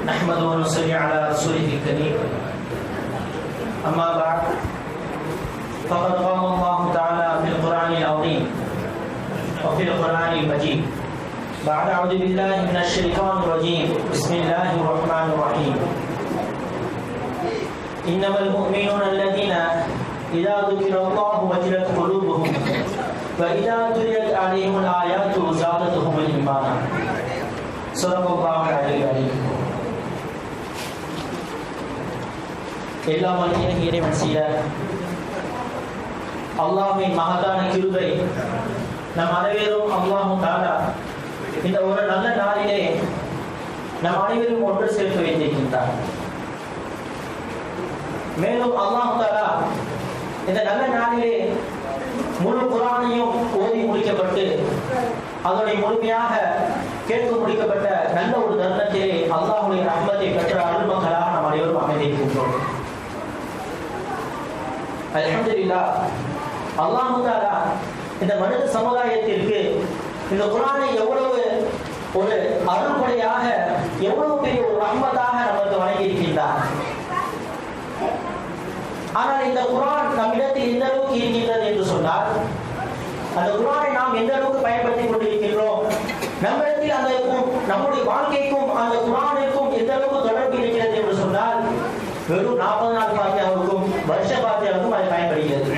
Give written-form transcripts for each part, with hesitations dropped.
نحمده ونصلي على رسوله الكريم أما بعد فقد قال الله تعالى في القرآن العظيم وفي القرآن المجيد بعد أعوذ بالله من الشيطان الرجيم بسم الله الرحمن الرحيم إنما المؤمنون الذين إذا ذكر الله وجلت قلوبهم وإذا تليت عليهم الآيات زادتهم إيمانا صدق الله العلي العظيم. எல்லாம் வல்ல இறைவன் செய்த அல்லாஹ்வின் மகத்தான கிருபை நம் அனைவரும் அல்லாஹ் தஆலா இந்த ஒரு நல்ல நாளிலே நம் அனைவரும் ஒன்று சேர்த்து வைத்திருக்கின்றார். மேலும் அல்லாஹ் தஆலா இந்த நல்ல நாளிலே முழு குர்ஆனையும் ஓதி முடிக்கப்பட்டு அதனை முழுமையாக கேட்க முடிக்கப்பட்ட நல்ல ஒரு தருணத்திலே அல்லாஹ்வுடைய ரஹ்மத்தை பெற்ற அருள்மக்களாக நாம் அனைவரும் அமைந்திருக்கின்றோம். அல்ஹம்துலில்லாஹ், அல்லாஹ் தஆலா இந்த மனித சமுதாயத்திற்கு இந்த குர்ஆனை எவ்வளவு ஒரு அருள்கொடையாக, எவ்வளவு பெரிய ஒரு ரஹ்மத்தாக நமக்கு வழங்கியிருக்கின்றார். ஆனால் இந்த குர்ஆன் நம்மிடத்தில் எந்த அளவுக்கு இருக்கின்றது என்று சொன்னால், அந்த குர்ஆனை நாம் எந்த அளவுக்கு பயன்படுத்திக் கொண்டிருக்கின்றோம், நம்மிடத்தில் அந்த நம்முடைய வாழ்க்கைக்கும் அந்த குர்ஆனிற்கும் எந்த அளவுக்கு தொடர்பு இருக்கிறது என்று சொன்னால், வெறும் 40 நாள் பாத்தியாவுக்கும் வருஷ பாத்தியாவுக்கும் அது பயன்படுகிறது.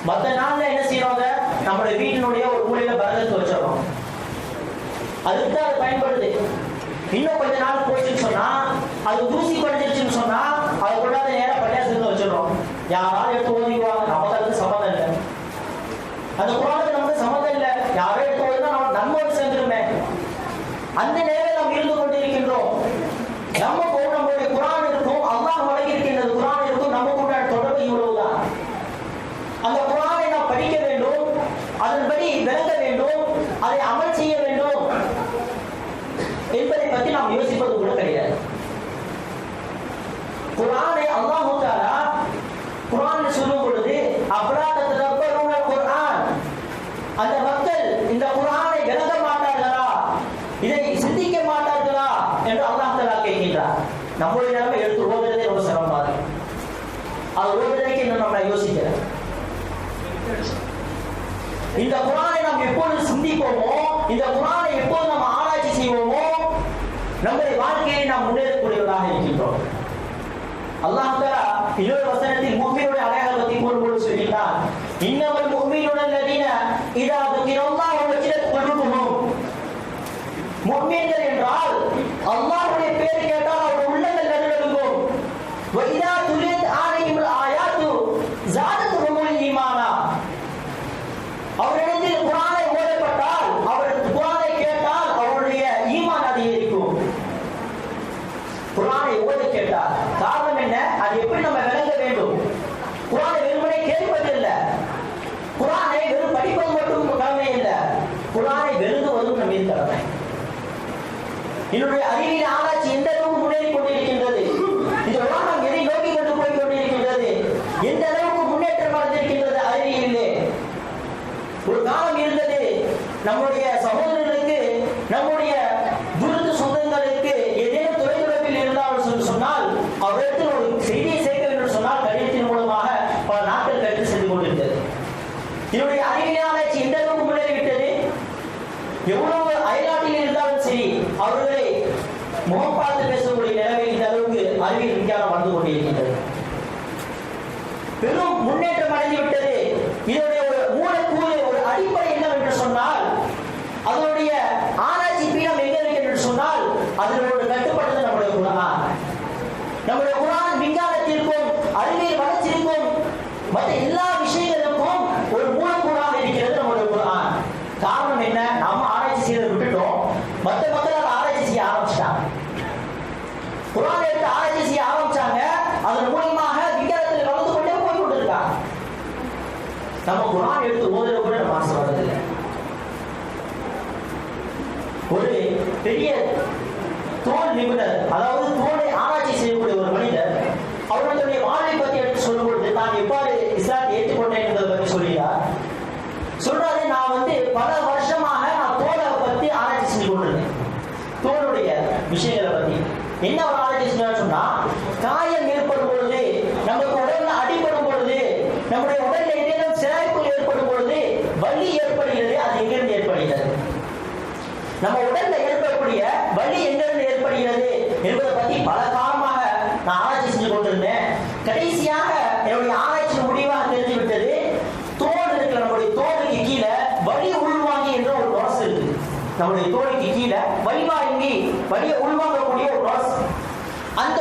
மற்ற நாள்ல என்ன செய்யறோங்க, நம்முடைய வீட்டினுடைய ஒரு மூலையில பரதத்து வச்சிடறோம், அதுக்கு தான் அது பயன்படுது. இன்னும் கொஞ்ச நாள் போச்சுன்னு சொன்னா, அது தூசி படிச்சிருச்சுன்னு சொன்னா, அதை கொண்டாந்து நேரம் பள்ளியாசத்துல வச்சிடறோம். யாராவது எடுத்து ஓதிக்குவாங்க, நமக்கு அதுக்கு சம்மந்தம் இல்லை. அந்த குர்ஆனுக்கு நமக்கு சம்மந்தம் இல்லை, யாரோ எடுத்து ஓதினா நம்ம நன்மோடு சேர்ந்துருமே. அந்த நேரம் நாம் இருந்து கொண்டிருக்கின்றோம். நமக்கும் நம்முடைய குர்ஆன் இருக்கும், அல்லாஹ் வழங்கியிருக்கின்ற குர்ஆன் இருக்கும், நமக்கு உண்டான தொடர்பு இவ்வளவுதான். அந்த குர்ஆனை நாம் படிக்க வேண்டும், அதன்படி விளங்க வேண்டும், அதை அமல் செய்ய வேண்டும் என்பதை பற்றி நாம் யோசிப்பது கூட கிடையாது. குர்ஆனை அல்லாஹ் தஆலா குர்ஆனில் சொல்லும் பொழுது அஃபலா ததப்பருன குர்ஆன், அந்த மக்கள் இந்த குர்ஆனை விளங்க மாட்டார்களா, இதை சிந்திக்க மாட்டார்களா என்று அல்லாஹ் தஆலா கேட்கின்றார். நம்முடைய நிலைமை எடுத்து ஓதுறதே ரொம்ப சிரமமா இருக்கு. அது ஓதுறதுக்கு இன்னும் நம்ம யோசிக்கிறோம். இந்த குர்ஆனை நாம் எப்போது சிந்திப்போமோ, இந்த குர்ஆனை எப்போது நாம் ஆராய்ச்சி செய்வோமோ, நம்முடைய வாழ்க்கையை நாம் முன்னேறக்கூடியவர்களாக இருக்கின்றோம். அல்லாஹ் தஆலா இன்னொரு வசனத்தில் முஃமினுடைய அடையாளத்தை பற்றி கூறும்போது சொல்கிறார், இன்னமல் முஃமினுன அல்லதீன இதா துகிரல்லாஹு வஜிலத் குலூபுஹும். முஃமின்கள் என்றால் அல்லாஹ்வுடைய பெயரை கேட்டால் அவருடைய உள்ளங்கள் நடுநடுங்கும். வ இதா துலியத் அலைஹிம் ஆயாத்து ஜாதத்துஹும் ஈமானா. அவரிடத்தில் குர்ஆனை ஓதப்பட்டால், அவர் குர்ஆனை கேட்டால் அவருடைய ஈமான் அதிகரிக்கும். குர்ஆனை ஓத கேட்டால் காரணம் என்ன, அது எப்படி நம்ம விளங்க வேண்டும். குர்ஆனை வெறுமனே கேட்பது இல்லை, குர்ஆனை வெறும் படிப்பது மட்டும் கடமை இல்லை, குர்ஆனை வெறுதுவதும் நம்ம கடமை. என்னுடைய அறிவியல் ஆராய்ச்சி எந்த அளவுக்கு முன்னேறி கொண்டிருக்கின்றது, இந்த உலகம் எதை நோக்கி கொண்டு போய் கொண்டிருக்கின்றது, எந்த அளவுக்கு முன்னேற்றம் அடைந்திருக்கின்றது அறிவியலிலே. ஒரு காலம் இருந்தது, நம்முடைய சகோதரர்களுக்கு, நம்முடைய துருத்து சொந்தங்களுக்கு ஏதேனும் தொலைத்தொடர்பில் இருந்தால் சொன்னால், அவரிடத்தில் ஒரு செய்தியை சேர்க்க வேண்டும் சொன்னால் கடிதத்தின் மூலமாக பல நாட்கள் கற்று சென்று கொண்டிருந்தது. இதனுடைய அறிவியல் ஆராய்ச்சி எந்த அளவுக்கு முன்னேறிவிட்டது. எவ்வளவு அயல்நாட்டில் இருந்தாலும் சரி, அவர்களை முகம் பார்த்து பேசக்கூடிய நிலைமையில் இந்த அளவுக்கு அறிவியல் விஞ்ஞானம் வந்து கொண்டிருக்கின்றது. பெரும் முன்னேற்றம் அடைந்துவிட்டது. இதனுடைய ஒரு மூலக்கூறு, ஒரு அடிப்படை என்னவென்று சொன்னால், அதனுடைய ஆராய்ச்சி பீடம் எங்க இருக்கு என்று சொன்னால், அதனோட கட்டுப்பட்டது நம்முடைய குர்ஆன். நம்முடைய குர்ஆன் விஞ்ஞானத்திற்கும் அறிவியல் வளர்ச்சிக்கும் மற்ற எல்லா விஷயங்களுக்கும் ஒரு மூலக்கூறாக இருக்கிறது நம்முடைய குர்ஆன். காரணம் என்ன, நம்ம ஆராய்ச்சி செய்யறதை விட்டுட்டோம், மற்ற மக்கள் ஆராய்ச்சி செய்ய ஆரம்பிச்சிட்டாங்க. குர்ஆனை எடுத்து ஆராய்ச்சி செய்ய ஆரம்பிச்சாங்க, அதன் மூலமாக விஞ்ஞானத்தில் வளர்ந்து கொண்டே போய் கொண்டிருக்காங்க. நம்ம குர்ஆன் எடுத்து ஓதுற கூட நம்ம ஆசை வரதில்லை. ஒரு பெரிய தோல் நிபுணர், அதாவது தோலை ஆராய்ச்சி செய்யக்கூடிய ஒரு மனிதர், அவருடைய வாழ்வை பற்றி எடுத்து சொல்லும் பொழுது தான் எவ்வாறு இஸ்லாத்தை ஏற்றுக்கொண்டேன் என்பதை பற்றி சொல்கிறார். சொல்றாரு, நான் பல வருஷமாக நான் தோலை பற்றி ஆராய்ச்சி செஞ்சு கொண்டிருந்தேன். தோளுடைய விஷயங்களை பத்தி என்ன ஒரு ஆலோசனை சொன்னா, காயம் ஏற்படும் பொழுது, நமக்கு உடல்ல அடிபடும் பொழுது, நம்முடைய உடல்ல ஏதேனும் சிராய்ப்புகள் ஏற்படும் பொழுது வலி ஏற்படுகிறது. அது எங்கிருந்து ஏற்படுகிறது? நம்ம உடல்ல ஏற்படக்கூடிய வலி எங்கிருந்து ஏற்படுகிறது என்பதை பத்தி பல காலமாக நான் ஆராய்ச்சி செஞ்சு கொண்டிருந்தேன். கடைசியாக என்னுடைய ஆராய்ச்சி முடிவாக தெரிஞ்சு விட்டது, தோல் இருக்கிற நம்முடைய தோலுக்கு கீழே வலி உள்வாங்கி என்ற ஒரு நொரசு இருக்கு. நம்முடைய தோலுக்கு கீழே வலிவாங்கி வலியை உள்வாங்கக்கூடிய ஒரு நொரசு. அந்த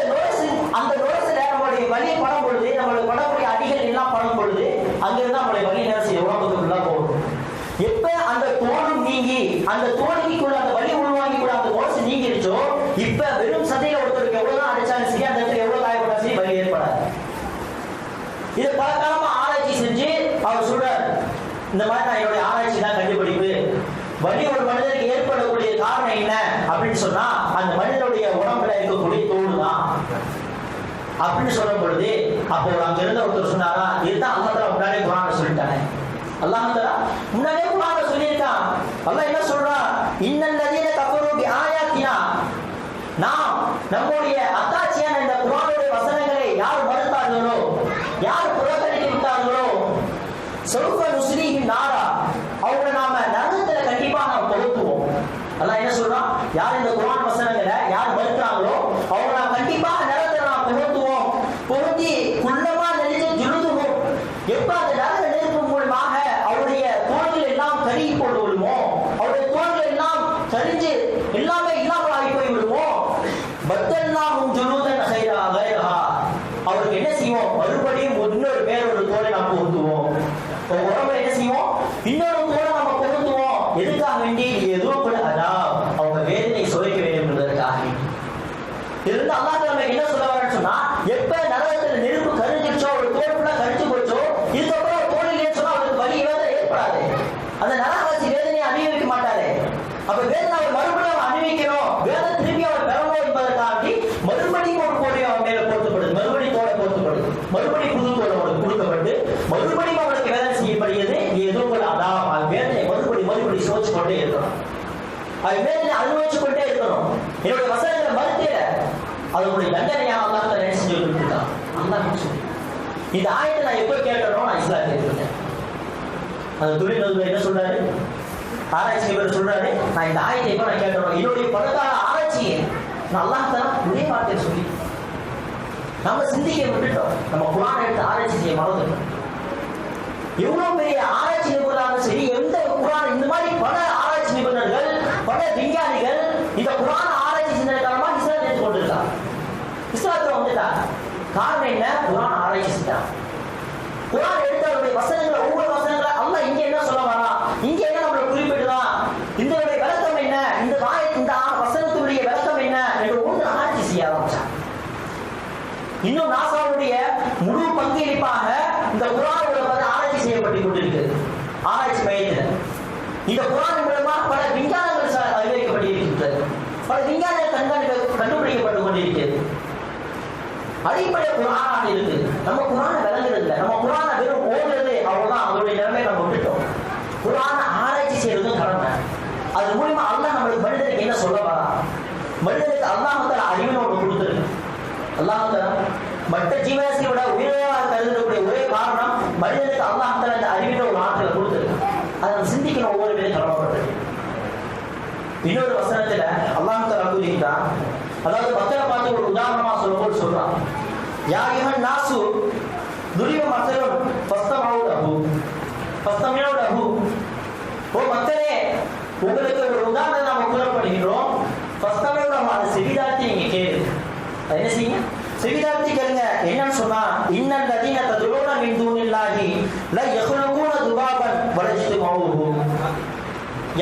நொரசுல நம்மளுடைய வலியை படும் பொழுது, நம்மளுடைய படக்கூடிய அடிகள் எல்லாம் படும் பொழுது அங்கிருந்து நம்மளுடைய வலி நரசு உடம்புக்குள்ள போகும். எப்ப அந்த தோலும் நீங்கி, அந்த தோலுக்குள்ள அந்த வலி உள்வாங்கி கூட அந்த நொரசு நீங்கிருச்சோ, இப்ப வெறும் சதையில ஒருத்தருக்கு எவ்வளவுதான் அடிச்சாலும் சரி, அந்த இடத்துல எவ்வளவு காயப்பட்டாலும் சரி வலி ஏற்படாது. இது பல காலமா ஆராய்ச்சி செஞ்சு அவர் சொல்றாரு, இந்த மாதிரி நான் என்னுடைய ஆராய்ச்சி தான் கண்டுபிடிப்பு. வலி ஒரு மனிதனுக்கு ஏற்படக்கூடிய காரணம் என்ன அப்படின்னு சொன்னா, அந்த மனிதனுடைய உடம்புல இருக்கக்கூடிய தோல் தான் அப்படின்னு சொல்லும் பொழுது, அப்போ அங்க இருந்த ஒருத்தர் சொன்னாரா, இதுதான் அல்லாஹ் முன்னாடியே குர்ஆன்ல சொல்லிட்டானே. அல்லாஹ் முன்னாடியே குர்ஆன்ல சொல்லியிருக்கான். அல்லாஹ் என்ன சொல்றான், இன்னல்லதீன கஃபரு பிஆயாத்தினா, நாம் நம்முடைய அத்தாட்சியான இந்த குர்ஆனுடைய வசனங்களை யார் மறுத்தார்களோ, யார் புறக்கணித்து விட்டார்களோ, சௌஃப நுஸ்லீஹிம் நாரா, அவங்களை நாம நரகத்துல கண்டிப்பா நாம் கொளுத்துவோம். அல்லாஹ் என்ன சொல்றான், யார் இந்த குர்ஆன் வசனங்களை யார் மறுக்கிறாங்களோ அவங்க நாம் கண்டிப்பா நரகத்துல நாம் கொளுத்துவோம். பொருந்தி குள்ளமா நெறிஞ்சு ஜுலுதுவோம். எப்ப அந்த நரக நெருப்பு மூலமாக அவருடைய தோள்கள் எல்லாம் கருகி போட்டு விடுமோ, அவருடைய தோள்கள் எல்லாம் கரிஞ்சு எல்லாமே இல்லாமல் ஆகி போய் விடுமோ, பத்தல்லாஹும் ஜுலூதன் கைரஹா, அவருக்கு என்ன செய்வோம், மறுபடியும் இன்னொரு வேறொரு தோலை நாம் பொருத்துவோம். உடம்புல என்ன செய்வோம், இன்னொரு தோலை நம்ம பொருத்துவோம். எதுக்காக வேண்டி, எதுவும் கூட அதான் அவங்க வேதனை சுவைக்க வேண்டும் என்பதற்காக. இதிலிருந்து அல்லாஹ் நமக்கு என்ன சொல்ல வரேன்னு சொன்னா, எப்ப நரகத்துல நெருப்பு கரிஞ்சிருச்சோ, ஒரு தோல் ஃபுல்லா கரிஞ்சு போச்சோ, இதுக்கப்புறம் தோல் இல்லைன்னு சொன்னா அவருக்கு வலி வேதனை ஏற்படாது. அந்த நரகவாசி வேதனையை அனுபவிக்க மாட்டாரு. அப்ப வேதனை அவர் மறுபடியும் அனுபவிக்கணும், வேதனை திரும்பி அவர் பெறணும் என்பதற்காண்டி மறுபடியும் ஒரு கோடை அவன் மேல பொருத்தப்படுது, மறுபடியும் தோலை பொருத்தப்படுது, மறுபடியும் புது தோல் அவனுக்கு கொடுக்கப்பட்டு மறுபடியும் அவனுக்கு வேதனை செய்யப்படுகிறது. எதுவும் கூட அதான் வேதனை மறுபடி சோதிச்சு கொண்டே இருக்கணும், அது வேதனை அனுபவிச்சு கொண்டே இருக்கணும். என்னுடைய வசனங்களை மறுத்தே அதனுடைய தண்டனையாக அல்லாஹ் என்ன செஞ்சு கொடுத்துருக்கான். அல்லாஹ் சொல்லி இந்த ஆயத்தை நான் எப்போ கேட்டனோ நான் இஸ்லாத்தை எடுத்துட்டேன். அந்த தொழில் என்ன சொல்றாரு, ஆராய்ச்சி பேர் சொல்றாரு, நான் இந்த ஆயத்தை எப்போ நான் கேட்டனோ, என்னுடைய பலகால ஆராய்ச்சியை நான் அல்லாஹ் தான் ஒரே வார்த்தையை சொல்லி நம்ம சிந்திக்க விட்டுட்டோம். நம்ம குர்ஆனை எடுத்து ஆராய்ச்சி செய்ய மறந்துட்டோம். எவ்வளவு பெரிய ஆராய்ச்சி நிபுணர்கள் சரி, எந்த குர்ஆன் இந்த மாதிரி பல ஆராய்ச்சி நிபுணர்கள், பல விஞ்ஞானிகள் இந்த குர்ஆன் ஆராய்ச்சி செஞ்சது காரணமா இஸ்லாத்தை எடுத்து கொண்டிருக்காங்க, இஸ்லாத்துல வந்துட்டாங்க. காரணம் என்ன, குர்ஆன் ஆராய்ச்சி செஞ்சாங்க. குர்ஆன் எடுத்தவருடைய வசனங்களை, ஒவ்வொரு வசனங்களை அல்லாஹ் இங்க என்ன சொல்ல வரா, இங்க என்ன நம்மளை குறிப்பிடுதான், இதனுடைய விளக்கம் என்ன, இந்த வசனத்துடைய விளக்கம் என்ன என்று ஒன்று ஆராய்ச்சி செய்ய ஆரம்பிச்சாங்க. இன்னும் நாசாவுடைய முழு பங்களிப்பாக இந்த குர்ஆன் ஆராய்ச்சி செய்யப்பட்டு கொண்டிருக்கிறது. ஆராய்ச்சி மையத்தில் இந்த குர்ஆன் மூலமாக பல விஞ்ஞானங்கள் அறிவிக்கப்பட்டிருக்கிறது, பல விஞ்ஞானங்கள் கண்டுபிடிக்கப்பட்டு கொண்டிருக்கிறது. அடிப்படை குர்ஆனாக இருக்குது. நம்ம குர்ஆனை விளங்குறது இல்லை, நம்ம குர்ஆனை வெறும் ஓடுறது, அவ்வளவுதான். அதோடைய நிலைமை நம்ம விட்டுட்டோம். குர்ஆனை ஆராய்ச்சி செய்யறதும் கடமை. அது மூலமா அல்லாஹ் நம்மளுக்கு மனிதனுக்கு என்ன சொல்ல வரா, மனிதனுக்கு அல்லாஹ் அறிவுன்னு ஒன்று கொடுத்துருக்கு. அல்லாஹ் மற்ற ஜீவராசியோட உயிரிழமாக கருதக்கூடிய ஒரே காரணம், மனிதனுக்கு அல்லாஹ் அந்த அறிவின ஒரு ஆற்றலை கொடுத்துருக்கு. அதை நம்ம சிந்திக்கணும், ஒவ்வொரு பேரும் கடமைப்பட்டது. இன்னொரு வசனத்துல அல்லாஹ் கூறுகிறான், அதாவது மக்களை பார்த்து ஒரு உதாரணமா சொல்லும்போது சொல்றான், யா அய்யுஹன் நாசு துரிப மஸலுன் ஃபஸ்தமஉ லஹு, ஓ மக்களே, உங்களுக்கு ஒரு உதாரணத்தை நாம கூறப்படுகிறோம். ஃபஸ்தமஉ லஹு, அதை செவிதாழ்த்தி நீங்க கேளு. அது என்ன செய்யுங்க, செவிதாழ்த்தி கேளுங்க. என்னன்னு சொன்னா, இன்னல்லதீன ததுஊன மின் தூனில்லாஹி லா யக்லுகூன துபாபன் வலஜ்துமூஹு,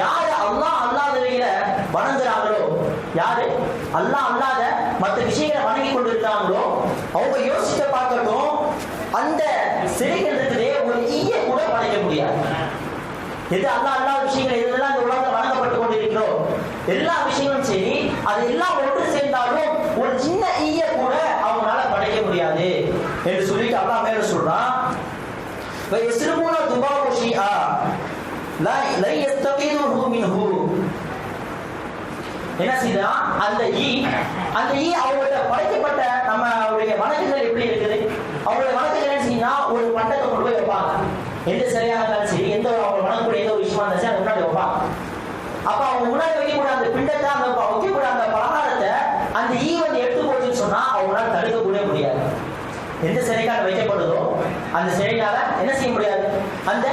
யாரு அல்லாஹ் அல்லாதவைகளை வணங்குறாங்களோ, யாரு அல்லாஹ் அல்லாத மற்ற விஷயங்களை வணங்கி கொண்டிருக்காங்களோ, அவங்க யோசிக்க பார்க்கட்டும், அந்த சிலைகள் இருக்குதே ஒரு ஈய கூட படைக்க முடியாது. எது அல்லாஹ் அல்லாத விஷயங்கள் எதெல்லாம் இந்த உலகத்தில் வணங்கப்பட்டு கொண்டிருக்கிறோம், எல்லா விஷயங்களும் சரி, அது எல்லாம் ஒன்று சேர்ந்தாலும் ஒரு சின்ன ஈய கூட அவங்களால படைக்க முடியாது என்று சொல்லிட்டு அல்லாஹ் மேல சொல்றான், துபாபு ஷிஆ லா யஸ்தகீதுஹு மின்ஹு, என்ன செய்தா அந்த ஈ அவங்கள்ட்ட படைக்கப்பட்ட நம்மளுடைய வணக்கங்கள் எப்படி இருக்குது, அவங்களுடைய வணக்கங்கள் என்ன செய்யுன்னா ஒரு பண்டத்தை கொண்டு போய் வைப்பாங்க. எந்த சிலையாக இருந்தாலும் சரி, எந்த அவங்க வணக்கக்கூடிய எந்த ஒரு விஷயமா இருந்தாலும் சரி, அது முன்னாடி வைப்பாங்க. அப்ப அவங்க முன்னாடி வைக்கக்கூடிய அந்த பிண்டத்தை, அந்த வைக்கக்கூடிய அந்த பலகாரத்தை அந்த ஈ வந்து எடுத்து போச்சுன்னு சொன்னா அவங்களால தடுக்க கூட முடியாது. எந்த சிலைக்காக வைக்கப்படுதோ அந்த சிலையால என்ன செய்ய முடியாது, அந்த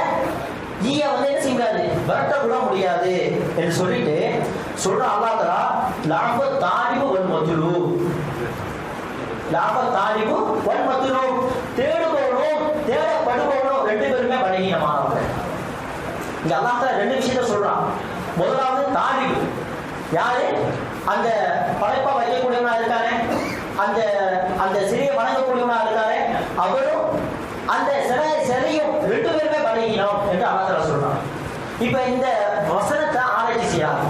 ஈய வந்து என்ன செய்ய முடியாது, விரட்ட கூட முடியாது என்று சொல்லிட்டு சொல்ற அல்லாஹ் தஆலா லாபத் தாலிபு வல் மத்லூப், லாபத் தாலிபு வல் மத்லூப், தேடுபவனும் தேடப்படுபவனும் ரெண்டு பேருமே பலகீனமானவங்க. இங்க அல்லாஹ் தஆலா ரெண்டு விஷயத்தை சொல்றான். முதலாவது தாலிபு யாரு, அந்த படைப்பா வைக்கக்கூடியவனா இருக்கானே, அந்த அந்த சிலையை வணங்கக்கூடியவனா இருக்கானே, அவரும் அந்த சிலையும் ரெண்டு பேருமே பலகீனம் என்று அல்லாஹ் தஆலா சொல்றான். இப்ப இந்த வசனத்தை ஆராய்ச்சி செய்யலாம்.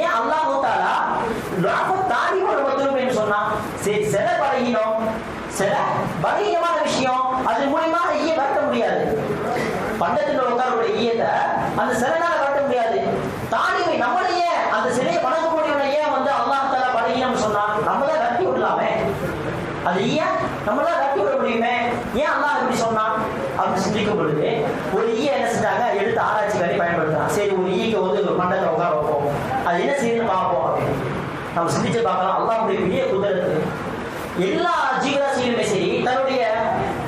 ஏன் அல்லாஹ் தஆலா லாபத் தாலிபு வல் மத்லூப் சொன்னா? சரி, சிலை பலகீனம், சிலை பலகீனமான விஷயம், அது மூலமா ஈய வரட்ட முடியாது. பண்டத்தில் உட்காரக்கூடிய ஈயத்தை அந்த சிலைனால வரட்ட முடியாது. தாலிபை நம்மளையே அந்த சிலையை வணங்கக்கூடியவனை ஏன் வந்து அல்லாஹ் தஆலா பலகீனம் சொன்னா? நம்மதான் ரட்டி விடலாமே, அது ஈய நம்மளால ரட்டி விட முடியுமே, ஏன் அல்லாஹ் இப்படி சொன்னான் அப்படின்னு சிந்திக்கும் பொழுது ஒரு ஈய என்ன செஞ்சாங்க, எடுத்து ஆராய்ச்சி பண்ணி பயன்படுத்தலாம். சரி, ஒரு ஈக்கு வந்து ஒரு பண்டத்தை உட்கார வைப்போம், அது என்ன செய்யுதுன்னு பார்ப்போம் அப்படின்னு நம்ம சிந்திச்சு பார்க்கலாம். அல்லாஹ்வுடைய பெரிய குதிரத்து எல்லா ஜீவராசிகளுமே சரி தன்னுடைய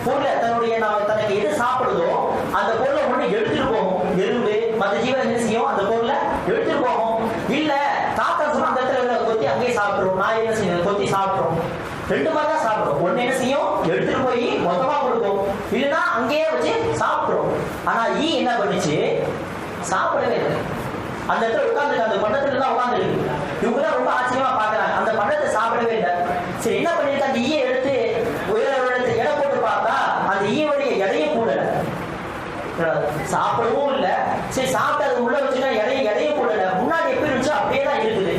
பொருளை, தன்னுடைய தனக்கு எது சாப்பிடுதோ அந்த பொருளை ஒண்ணு எடுத்துட்டு போகும். எறும்பு மற்ற ஜீவன் என்ன செய்யும், அந்த பொருளை எடுத்துட்டு போகும். இல்ல காக்கா சொன்னா அந்த இடத்துல கொத்தி அங்கேயே சாப்பிட்டுரும், நாய் என்ன செய்யும், கொத்தி சாப்பிட்டுரும். ரெண்டு மாதிரி தான் சாப்பிடும். ஒண்ணு என்ன செய்யும், எடுத்துட்டு போய் மொத்தமா கொடுக்கும், இல்லைன்னா அங்கேயே வச்சு சாப்பிட்டுரும். ஆனா ஈ என்ன பண்ணுச்சு, சாப்பிடவே இல்லை. அந்த இடத்துல உட்கார்ந்து அந்த பண்டத்துல தான் உட்கார்ந்துருக்கு. இவங்க தான் ரொம்ப ஆச்சரியமா பாக்குறாங்க, அந்த பண்டத்தை சாப்பிடவே இல்லை. சரி, என்ன பண்ணிருக்க, அந்த ஈயை எடுத்து எடை போட்டு பார்த்தா அந்த ஈயோடைய எடையும் கூடல, சாப்பிடவும் இல்லை. சரி, சாப்பிட்டு அது உள்ள வச்சுட்டா எடையும் கூடல, முன்னாடி எப்படி இருந்துச்சோ அப்படியே தான் இருக்குது.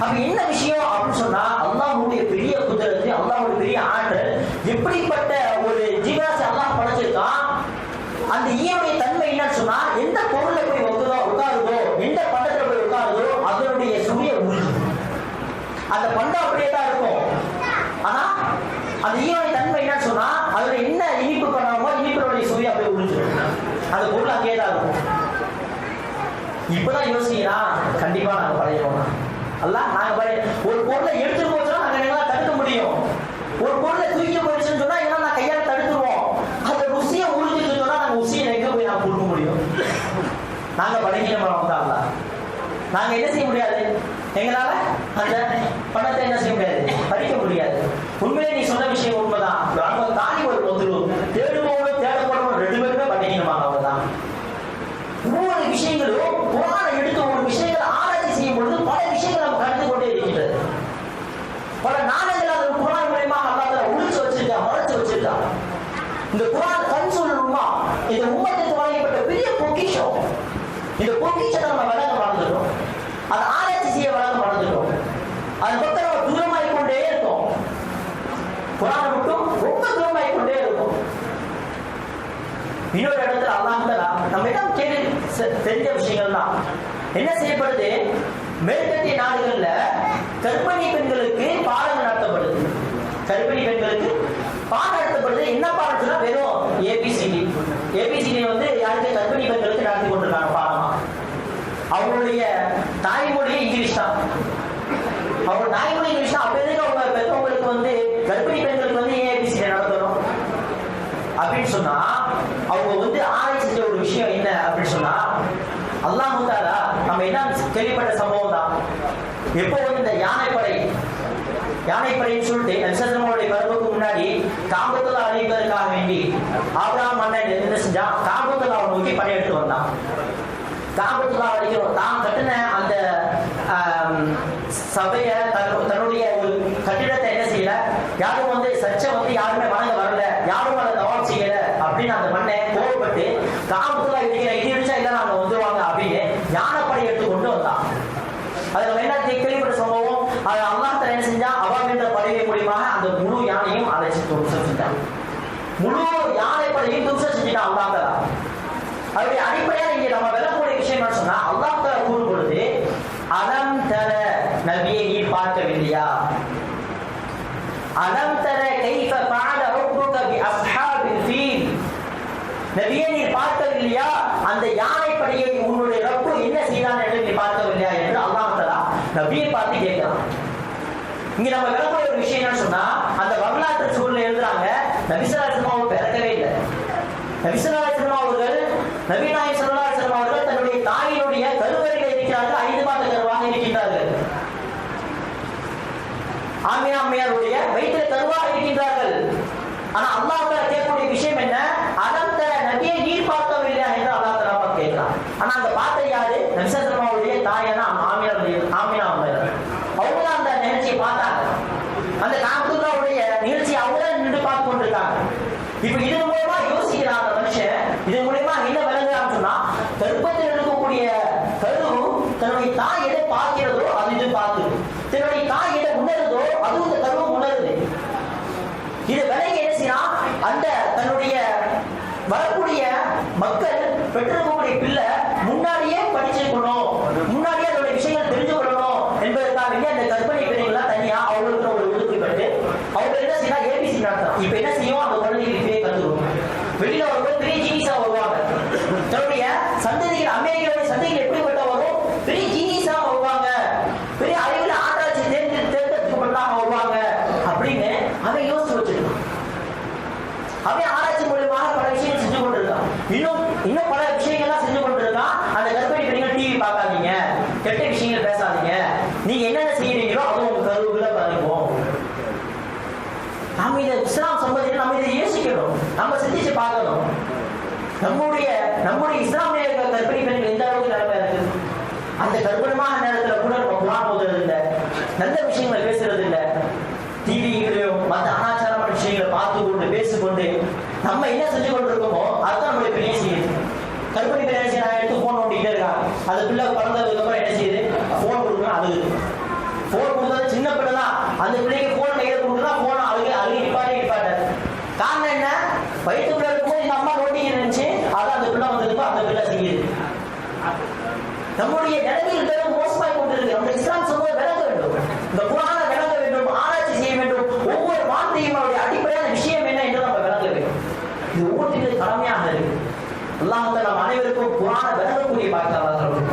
அப்ப என்ன விஷயம் அப்படின்னு சொன்னா அல்லாஹ்வுடைய பெரிய குதிரத்து, அல்லாஹ்வுடைய பெரிய ஆற்றல். எப்படிப்பட்ட ஒரு ஜீவராசி அல்லாஹ் படைச்சிருக்கான். அந்த ஈயோடைய தன்மை என்னன்னு சொன்னா, எந்த பொருளை போய் உட்காருதோ, எந்த பண்டத்துல போய் உட்காருதோ அதனுடைய சுய உறுதி, அந்த பண்டம் அப்படியே தான் இருக்கும். ஆனா அந்த ஈயோடைய தன்மை என்னன்னு சொன்னா, அதுல என்ன இனிப்பு பண்ணாமோ இனிப்பினுடைய சுய அப்படியே உறிஞ்சிடும், அந்த பொருள் அங்கேயே தான் இருக்கும். இப்பதான் யோசிக்கிறா, கண்டிப்பா நாங்க பழையவோம் அல்ல, நாங்க ஒரு பொருளை எடுத்துட்டு போச்சோம்னா நாங்க எங்களால தடுக்க முடியும். ஒரு பொருளை தூக்கி போயிடுச்சுன்னு சொன்னா எல்லாம் நான் கையால தடுத்துருவோம். அந்த ருசியை உறிஞ்சிட்டு சொன்னா நாங்க ருசியை எங்க போய் நாங்க கொடுக்க முடியும்? நாங்க பலகீனமானவங்க தான் அல்ல. நாங்க என்ன செய்ய முடியாது, எங்களால அந்த பணத்தை என்ன செய்ய முடியாது, பறிக்க முடியாது. உண்மையிலே நீ சொன்ன விஷயம் உண்மைதான். லாபத் தாலிபு வல் மத்லூப், தேடுபவனும் தேடப்படுவனும் ரெண்டு பேருமே பலகீனமானவங்க தான். ஒவ்வொரு விஷயங்களும் குர்ஆனை எடுத்து ஒரு விஷயங்களை ஆராய்ச்சி செய்யும் பொழுது பல விஷயங்கள் நம்ம கண்டு கொண்டே இருக்கின்றது. பல நாணயங்கள் அந்த குர்ஆன் மூலமா அல்லாஹ் தஆலா ஒளிச்சு வச்சிருக்கா, மறைச்சு வச்சிருக்கா. இந்த குர்ஆன் கன்சூல் உம்மா, இந்த உம்மத்துக்கு வழங்கப்பட்ட பெரிய பொக்கிஷம். இந்த பொக்கிஷத்தை நம்ம வழங்க மறந்துட்டோம், அதை ஆராய்ச்சி செய்ய வழங்க மறந்துட்டோம். அது பக்கம் நம்ம தூரமாய் கொண்டே இருக்கோம். குர்ஆனை மட்டும் ரொம்ப தூரமாய் கொண்டே இருக்கும். இன்னொரு இடத்துல அல்லாஹ் தஆலா நம்ம இடம் தெரிஞ்ச விஷயங்கள் தான் என்ன செய்யப்படுது, மேற்கத்திய நாடுகள்ல கர்ப்பிணி பெண்களுக்கு பாடம் நடத்தப்படுது. கர்ப்பிணி பெண்களுக்கு பாடம் நடத்தப்படுது. என்ன பாடம் சொன்னா வெறும் ஏபிசிடி வந்து யாருக்கு, கர்ப்பிணி பெண்களுக்கு நடத்தி கொண்டிருக்காங்க பாடமா. அவங்களுடைய தாய்மொழியே இங்கிலீஷ் தான். அவங்க தாய்மொழி இங்கிலீஷ் தான். அப்ப எதுக்கு அவங்க பெற்றவங்களுக்கு வந்து கர்ப்பிணி பெண்களுக்கு வந்து ஏபிசிடி நடத்தணும் அப்படின்னு சொன்னா, அவங்க வந்து ஆராய்ச்சி செஞ்ச ஒரு விஷயம் என்ன அப்படின்னு சொன்னா, அல்லாஹ் தஆலா நம்ம என்ன கேள்விப்பட்ட சம்பவம் தான். எப்போ வந்து இந்த யானைப்படைன்னு சொல்லிட்டு நபிசல்லல்லாஹு பிறப்புக்கு முன்னாடி காபத்துல்லா அழிப்பதற்காக வேண்டி ஆபிரகாம் மன்னன் என்ன செஞ்சான், காபத்துல்லாவை நோக்கி படையெடுத்து வந்தான். காபத்துல்லா அழிக்கிறோம் தான் கட்டின அந்த சபையை, தன்னுடைய ஒரு கட்டிடத்தை என்ன செய்யல, யாரும் வந்து சர்ச்சை வந்து யாருமே வணங்க வரல, யாரும் அதை தவாப் செய்யல அப்படின்னு அந்த மண்ணை கோவப்பட்டு காபத்துல்லா இது இடிச்சா இல்ல நாங்க வந்துருவாங்க அப்படின்னு யானைப்படை எடுத்து கொண்டு வந்தான். அது நம்ம என்ன கேள்விப்பட்ட சம்பவம். அது அல்லாஹ் தஆலா என்ன செஞ்சா, அவாபின்ற படையை மூலமாக அந்த முழு யானையும் அழைச்சி தும்சம் செஞ்சான். முழு யானைப்படையும் தும்சம் செஞ்சுட்டான் அல்லாஹ் தஆலா. அதோடைய அடிப்படையா இங்க நம்ம விளக்கக்கூடிய விஷயம் என்ன சொன்னா, அல்லாஹ் தஆலா கூறும் பொழுது அலம் தர நபியை நீர் பார்க்கவில்லையா? அலம் தர கைஃப ஃபஅல ரப்புக பி அஸ்ஹாபில் ஃபீல், நபியை நீர் பார்க்கவில்லையா அந்த யானைப்படையை உன்னுடைய ரப்பு என்ன செய்தான் என்று நீ பார்க்கவில்லையா என்று அல்லாஹ் தஆலா நபியை பார்த்து கேட்கிறான். இங்க நம்ம விளக்குற ஒரு விஷயம் என்ன சொன்னா, அந்த வரலாற்று சூழல எழுதுறாங்க நபி ஸல்லல்லாஹு அலைஹி வஸல்லம் பிறக்கவே இல்லை. நபி ஸல்லல்லாஹு அலைஹி வஸல்லம் அவர்கள், நபி நாயகம் ஸல்லல்லாஹு அலைஹி வஸல்லம் அவர்கள் தன்னுடைய தாயினுடைய கருவறையில் இருக்கிறார்கள். 5 மாத கருவாக இருக்கின்றார்கள். ஆமினா அம்மையாருடைய வயிற்றில் கருவாக இருக்கின்றார்கள். ஆனா அல்லாஹ் தஆலா கேட்கக்கூடிய விஷயம் என்ன, அலம் தர நபியை நீர் பார்க்கவில்லையா என்று அல்லாஹ் தஆலா கேட்கிறான். ஆனா அந்த பார்த்த யாரு? நபி ஸல்லல்லாஹு அலைஹி வஸல்லம் அவருடைய தாயான ஆமினா அம்மையார். அவங்க தான் அந்த நிகழ்ச்சியை பார்த்தாங்க. அந்த காபத்துல்லாவுடைய நிகழ்ச்சியை அவங்க தான் நின்று பார்த்து கொண்டிருக்காங்க. இப்ப இதன் மூலமா யோசிக்கிறான் அந்த மனுஷன். இதன் மூலமா என்ன விளங்குறான்னு சொன்னா, கர்ப்பத்தில் இருக்கக்கூடிய கரு தன்னுடைய தாய் எதை பார்க்கிறதோ அது இது பார்க்குது. தன்னுடைய தாய் எதை உணருதோ அதுவும் இந்த கருவும் உணருது. இது விலகி என்ன செய்யலாம், அந்த தன்னுடைய வரக்கூடிய மக்கள் பெற்றிருக்கக்கூடிய பிள்ளை முன்னாடியே படிச்சுக்கணும், முன்னாடியே அதோட விஷயங்கள் தெரிஞ்சு கொள்ளணும் என்பதற்காக அந்த கர்ப்பிணி பெண்கள் தனியா அவங்களுக்கு ஒரு ஒதுக்கப்பட்டு அவங்க என்ன செய்யலாம், ஏபிசி நடத்தலாம். இப்ப என்ன செய்யும், அந்த குழந்தைகள் இப்படியே கத்துருவோம். வெளியில வரும்போது பெரிய ஜீனிஸா வருவாங்க. தன்னுடைய சந்ததிகள், அமெரிக்காவுடைய சந்ததிகள் எப்படிப்பட்ட வரும், பெரிய ஜீனிஸா வருவாங்க, பெரிய அறிவுல ஆராய்ச்சி தேர்ந்தெடுக்கப்பட்டதாக வருவாங்க அப்படின்னு அவன் யோசிச்சு வச்சிருக்கான். அவன் ஆராய்ச்சி மூலமாக பல விஷயங்கள் செஞ்சு கொண்டிருக்கான். இன்னும் பல விஷயங்கள்லாம் செஞ்சு கொண்டிருக்கான். அந்த கர்ப்பிணி பெண்கள் டிவி பார்க்காதீங்க, கெட்ட விஷயங்கள் பேசாதீங்க, நீங்க என்னென்ன செய்யறீங்களோ அதுவும் உங்க கருவுக்குள்ள பாதிக்கும். நாம இதை இஸ்லாம் சம்பந்தத்தில் நம்ம இதை யோசிக்கணும், நம்ம சிந்திச்சு பார்க்கணும். நம்முடைய இஸ்லாமிய கர்ப்பிணி பெண்கள் எந்த அளவுக்கு நிலைமை இருக்கு. அந்த கர்ப்பிணமான நேரத்துல கூட நம்ம குர்ஆன் ஓதுறது இல்லை, நல்ல விஷயங்களை பேசுறது இல்லை, டிவிகளையும் மற்ற அனாச்சாரமான விஷயங்களை பார்த்து கொண்டு பேசிக்கொண்டு நம்ம என்ன செஞ்சு கொண்டிருக்கோமோ அதுதான் நம்மளுடைய பெரிய செய்யுது. கர்ப்பிணி பெண் என்ன செய்ய எடுத்து போன் நோண்டிக்கிட்டே இருக்காங்க. அது பிள்ளை பிறந்ததுக்கு அப்புறம் என்ன செய்யுது, போன் கொடுக்கணும், அழுகுது. போன் கொடுத்தது சின்ன பிள்ளை தான், அந்த பிள்ளைக்கு போன் கையில கொடுக்குறா, போன அழுகி நிப்பாட்டாரு. காரணம் என்ன, வயிற்றுக்குள்ள இருக்கும்போது இந்த அம்மா நோண்டிங்க இருந்துச்சு, அதான் அந்த பிள்ளை வந்ததுக்கு அந்த பிள்ளை செய்யுது. நம்முடைய நிலைமையில் பெரும் மோசமாய் கொண்டிருக்கு. நம்ம இஸ்லாம் சமூகம் விளங்க வேண்டும், இந்த குர்ஆனை விளங்க வேண்டும், ஆராய்ச்சி செய்ய வேண்டும். ஒவ்வொரு வார்த்தையும் அவருடைய அடிப்படையான விஷயம் என்ன என்று நம்ம விளங்க வேண்டும். இது ஒவ்வொருத்தருடைய கடமையாக இருக்கு. அல்லாஹ் நம் அனைவருக்கும் குர்ஆனை விளங்கக்கூடிய பாக்கியம்.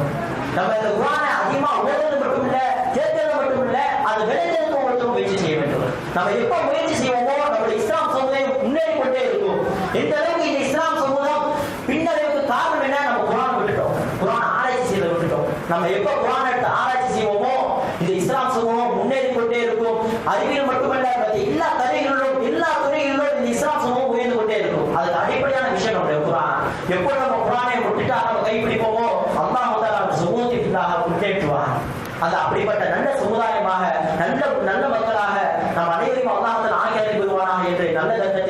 நம்ம இந்த குர்ஆனை அதிகமா ஓதுறது மட்டும் இல்ல, கேட்கறது மட்டும் இல்ல, அது விளங்குறதுக்கு ஒவ்வொருத்தரும் முயற்சி செய்ய வேண்டும். நம்ம எப்ப முயற்சி செய்வோமோ நம்முடைய இஸ்லாம் சமுதாயம் முன்னேறி கொண்டே இருக்கும். எந்த அளவுக்கு இந்த இஸ்லாம் சமூகம் பின்னடைவுக்கு காரணம் என்ன, நம்ம குர்ஆனை விட்டுட்டோம், குர்ஆனை ஆராய்ச்சி செய்ய விட்டுட்டோம். நம்ம எப்ப குர்ஆனை எடுத்து ஆராய்ச்சி செய்வோமோ இந்த இஸ்லாம் சமூகம் முன்னேறி கொண்டே இருக்கும். அறிவியல் மட்டுமல்ல, எல்லா துறைகளிலும் இந்த இஸ்லாம் சமூகம் உயர்ந்து கொண்டே இருக்கும். அதுக்கு அடிப்படையான விஷயம் நம்முடைய குர்ஆன். எப்போ நம்ம குர்ஆனை விட்டுட்டா நம்ம கைப்பிடிப்போமோ அல்லாஹ் அந்த சமூகத்திற்காக முன்னேற்றுவார். அந்த அப்படிப்பட்ட நல்ல சமுதாயமாக, நல்ல மக்களாக நம் அனைவரையும் அல்லாஹ் ஆக்கி அனுப்புவானாக என்று நல்ல கருத்தை